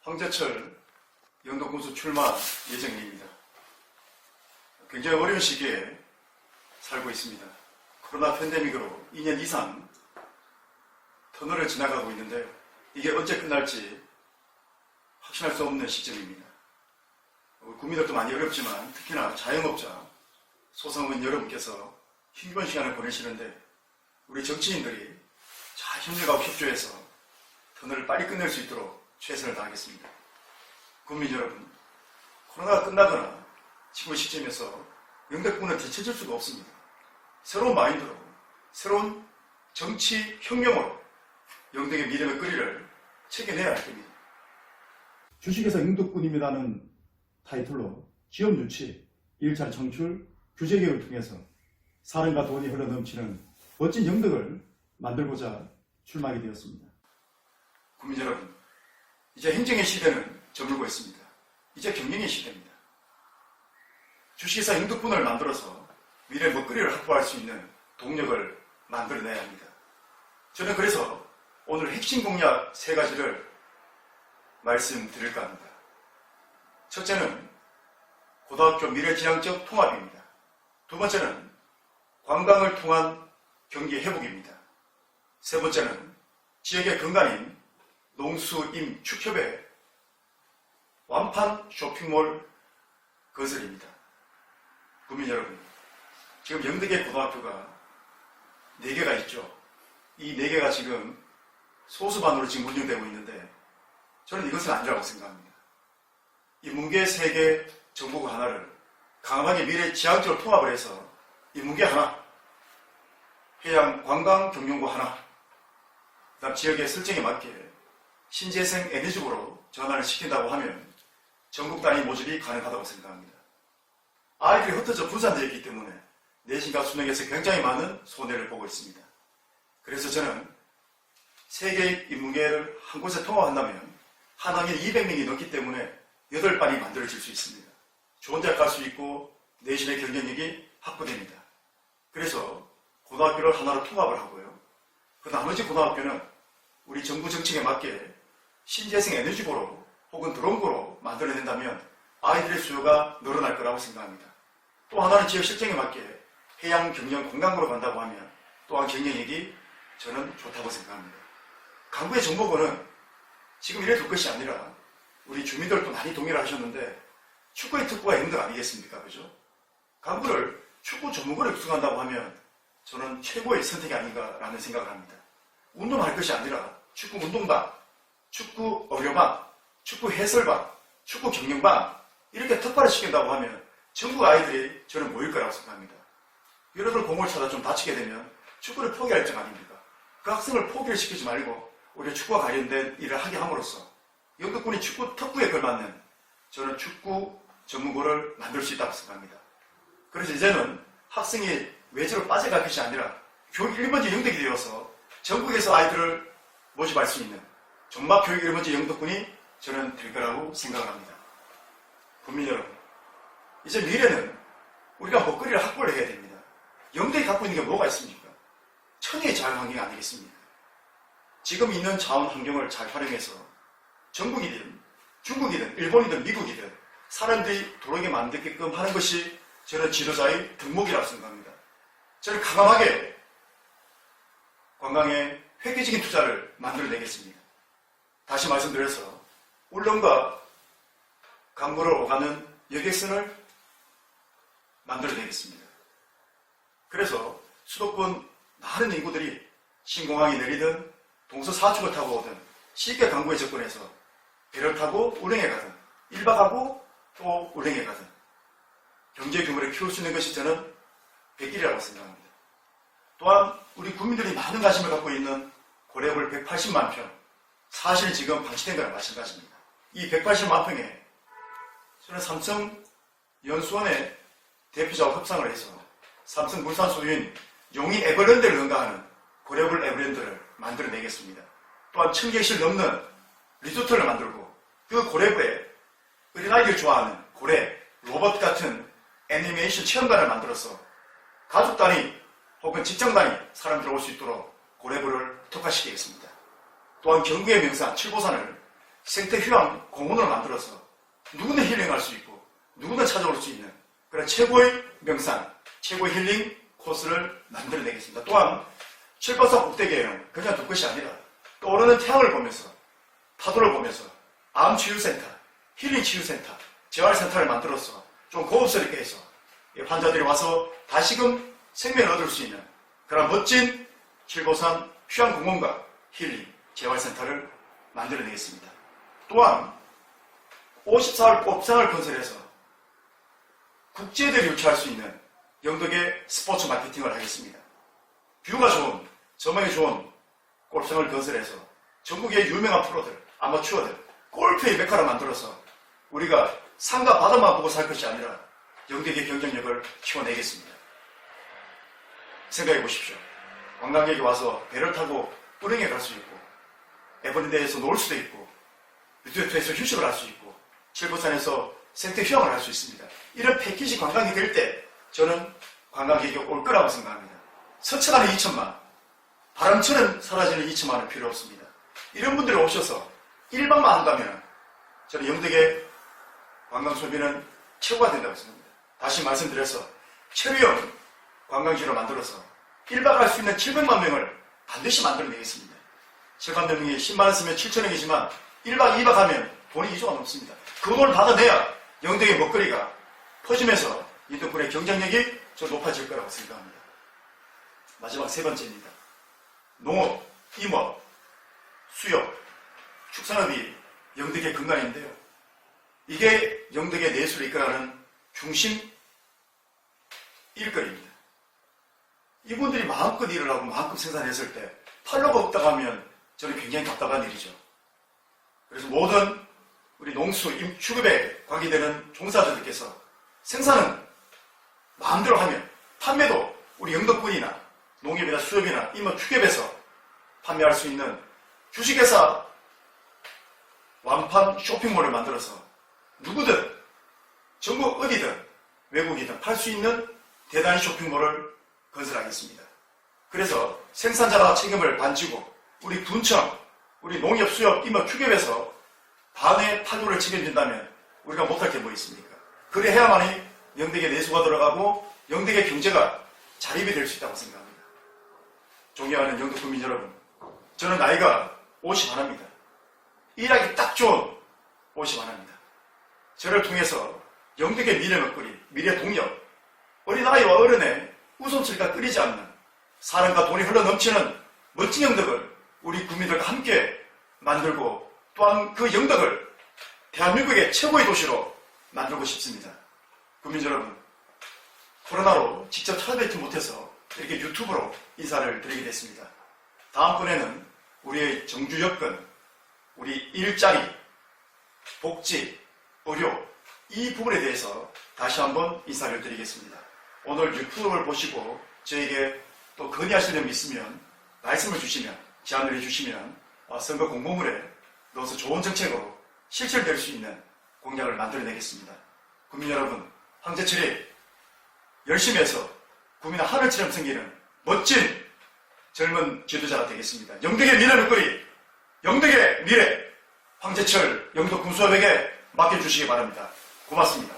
황제철 영도군수 출마 예정입니다. 굉장히 어려운 시기에 살고 있습니다. 코로나 팬데믹으로 2년 이상 터널을 지나가고 있는데요. 이게 언제 끝날지 확신할 수 없는 시점입니다. 국민들도 많이 어렵지만 특히나 자영업자, 소상공인 여러분께서 힘겨운 시간을 보내시는데 우리 정치인들이 잘 협력하고 협조해서 터널을 빨리 끝낼 수 있도록 최선을 다하겠습니다. 국민 여러분, 코로나가 끝나거나 지금 시점에서 영덕군은 뒤처질 수가 없습니다. 새로운 마인드로, 새로운 정치 혁명으로 영덕의 미래의 거리를 책임내야 할 겁니다. 주식회사 영덕군입니다는 타이틀로 기업 유치, 일자리 창출, 규제 개혁을 통해서 사랑과 돈이 흘러넘치는 멋진 영덕을 만들고자 출마하게 되었습니다. 국민 여러분, 이제 행정의 시대는 저물고 있습니다. 이제 경영의 시대입니다. 주식회사 영덕군을 만들어서 미래 먹거리를 확보할 수 있는 동력을 만들어내야 합니다. 저는 그래서 오늘 핵심 공약 3가지를 말씀드릴까 합니다. 첫째는 고등학교 미래지향적 통합입니다. 두 번째는 관광을 통한 경기 회복입니다. 세 번째는 지역의 근간인 농수임 축협의 완판 쇼핑몰 건설입니다. 국민 여러분, 지금 영덕의 고등학교가 4개가 있죠. 이 4개가 지금 소수반으로 지금 운영되고 있는데 저는 이것은 아니라고 생각합니다. 이 문계 3개 정보국 하나를 강하게 미래지향적으로 통합을 해서 이 문계 하나, 해양 관광 경영고 하나, 그다음 지역의 설정에 맞게 신재생 에너지국으로 전환을 시킨다고 하면 전국 단위 모집이 가능하다고 생각합니다. 아이들이 흩어져 분산되어 있기 때문에 내신과 수능에서 굉장히 많은 손해를 보고 있습니다. 그래서 저는 3개의 인문계를 한 곳에 통합한다면 한 학년 200명이 넘기 때문에 8반이 만들어질 수 있습니다. 좋은 대학 갈 수 있고 내신의 경쟁력이 확보됩니다. 그래서 고등학교를 하나로 통합을 하고요. 그 나머지 고등학교는 우리 정부 정책에 맞게 신재생 에너지고로 혹은 드론고로 만들어낸다면 아이들의 수요가 늘어날 거라고 생각합니다. 또 하나는 지역 실정에 맞게 해양 경영 관광고로 간다고 하면 또한 경영력이 저는 좋다고 생각합니다. 강구의 정보고는 지금 이래 둘 것이 아니라 우리 주민들도 많이 동의를 하셨는데 축구의 특구가 영덕 아니겠습니까? 그죠? 강구를 축구 전문고로 구성한다고 하면 저는 최고의 선택이 아닌가라는 생각을 합니다. 운동할 것이 아니라 축구 운동반, 축구 어려반, 축구 해설반, 축구 경영반 이렇게 특화를 시킨다고 하면 전국 아이들이 저는 모일 거라고 생각합니다. 여러분 공을 차다 좀 다치게 되면 축구를 포기할 정 아닙니까? 그 학생을 포기를 시키지 말고 우리가 축구와 관련된 일을 하게 함으로써 영덕군이 축구 특구에 걸맞는 저는 축구 전문고를 만들 수 있다고 생각합니다. 그래서 이제는 학생이 외지로 빠져갈 것이 아니라 교육 1번지 영덕이 되어서 전국에서 아이들을 모집할 수 있는 종합 교육 1번지 영덕군이 저는 될 거라고 생각을 합니다. 국민 여러분, 이제 미래는 우리가 먹거리를 확보를 해야 됩니다. 영덕이 갖고 있는 게 뭐가 있습니까? 천혜의 자연환경이 아니겠습니까? 지금 있는 자원 환경을 잘 활용해서 전국이든 중국이든 일본이든 미국이든 사람들이 돌아오게 만들게끔 하는 것이 저는 지도자의 덕목이라고 생각합니다. 저는 강함하게 관광에 획기적인 투자를 만들어내겠습니다. 다시 말씀드려서 울릉과 강구를 오가는 여객선을 만들어내겠습니다. 그래서 수도권 많은 인구들이 신공항에 내리든 동서사축을 타고 오든 쉽게 강구에 접근해서 배를 타고 울릉에 가든 1박하고 또 울릉에 가든 경제 규모를 키울 수 있는 것이 저는 백길이라고 생각합니다. 또한 우리 국민들이 많은 관심을 갖고 있는 고래벌 180만 평, 사실 지금 방치된 거랑 마찬가지입니다. 이 180만 평에 저는 삼성 연수원의 대표자와 협상을 해서 삼성 물산 소유인 용인 에버랜드를 능가하는 고래벌 에버랜드를 만들어내겠습니다. 또한 1000개씩 넘는 리조트를 만들고 그 고래벌에 어린아이들이 좋아하는 고래, 로봇 같은 애니메이션 체험관을 만들어서 가족 단위 혹은 직장 단위 사람들이 올 수 있도록 고래벌을 특화시키겠습니다. 또한 경구의 명산 칠보산을 생태휴양 공원을 만들어서 누구나 힐링할 수 있고 누구나 찾아올 수 있는 그런 최고의 명산, 최고의 힐링 코스를 만들어내겠습니다. 또한 칠바사 국대계는 그냥 둘 것이 아니라 떠오르는 태양을 보면서 파도를 보면서 암치유센터, 힐링치유센터, 재활센터를 만들어서 좀 고급스럽게 해서 환자들이 와서 다시금 생명을 얻을 수 있는 그런 멋진 칠보산 휴양공원과 힐링, 재활센터를 만들어내겠습니다. 또한 54월 곱상을 건설해서 국제대를 유치할 수 있는 영덕의 스포츠 마케팅을 하겠습니다. 뷰가 좋은, 전망이 좋은 골프장을 건설해서 전국의 유명한 프로들, 아마추어들, 골프의 메카를 만들어서 우리가 산과 바다만 보고 살 것이 아니라 영덕의 경쟁력을 키워내겠습니다. 생각해 보십시오. 관광객이 와서 배를 타고 뿌릉에 갈 수 있고 에버랜드에서 놀 수도 있고 리조트에서 휴식을 할 수 있고 칠보산에서 생태휴양을 할 수 있습니다. 이런 패키지 관광이 될 때 저는 관광객이 올 거라고 생각합니다. 서천안에 2천만, 바람처럼 사라지는 2천만은 필요 없습니다. 이런 분들이 오셔서 1박만 한다면 저는 영덕의 관광 소비는 최고가 된다고 생각합니다. 다시 말씀드려서 체류형 관광지로 만들어서 1박 할 수 있는 700만 명을 반드시 만들어내겠습니다. 7만 명이 10만 원 쓰면 7천억이지만 1박 2박 하면 돈이 2조가 넘습니다. 그 돈을 받아내야 영덕의 먹거리가 퍼지면서 인덕군의 경쟁력이 좀 높아질 거라고 생각합니다. 마지막 세 번째입니다. 농업, 임업, 수협, 축산업이 영덕의 근간인데요. 이게 영덕의 내수를 이끌어가는 중심 일거리입니다. 이분들이 마음껏 일을 하고 마음껏 생산했을 때 팔로가 없다고 하면 저는 굉장히 답답한 일이죠. 그래서 모든 우리 농수, 임축업에 관계되는 종사자들께서 생산은 마음대로 하면 판매도 우리 영덕군이나 농협이나 수협이나 임업 축협에서 판매할 수 있는 주식회사 완판 쇼핑몰을 만들어서 누구든 전국 어디든 외국이든 팔 수 있는 대단한 쇼핑몰을 건설하겠습니다. 그래서 생산자가 책임을 반지고 우리 군청, 우리 농협, 수협, 임업 축협에서 반의 판로를 책임진다면 우리가 못할 게 뭐 있습니까? 그래야만이 영덕의 내수가 들어가고 영덕의 경제가 자립이 될 수 있다고 생각합니다. 존경하는 영덕 국민 여러분, 저는 나이가 51입니다. 일하기 딱 좋은 51입니다. 저를 통해서 영덕의 미래 먹거리, 미래 동력, 어린아이와 어른의 웃음소리가 끊이지 않는 사랑과 돈이 흘러넘치는 멋진 영덕을 우리 국민들과 함께 만들고 또한 그 영덕을 대한민국의 최고의 도시로 만들고 싶습니다. 국민 여러분, 코로나로 직접 찾아뵙지 못해서 이렇게 유튜브로 인사를 드리게 됐습니다. 다음번에는 우리의 정주 여건, 우리 일자리, 복지, 의료 이 부분에 대해서 다시 한번 인사를 드리겠습니다. 오늘 유튜브를 보시고 저에게 또 건의하실 점이 있으면 말씀을 주시면, 제안을 해주시면 선거 공보물에 넣어서 좋은 정책으로 실천될 수 있는 공약을 만들어내겠습니다. 국민 여러분, 황제철이 열심히 해서 국민의 하늘처럼 생기는 멋진 젊은 지도자가 되겠습니다. 영덕의 미래 먹거리, 영덕의 미래, 황제철 영덕군수협에게 맡겨주시기 바랍니다. 고맙습니다.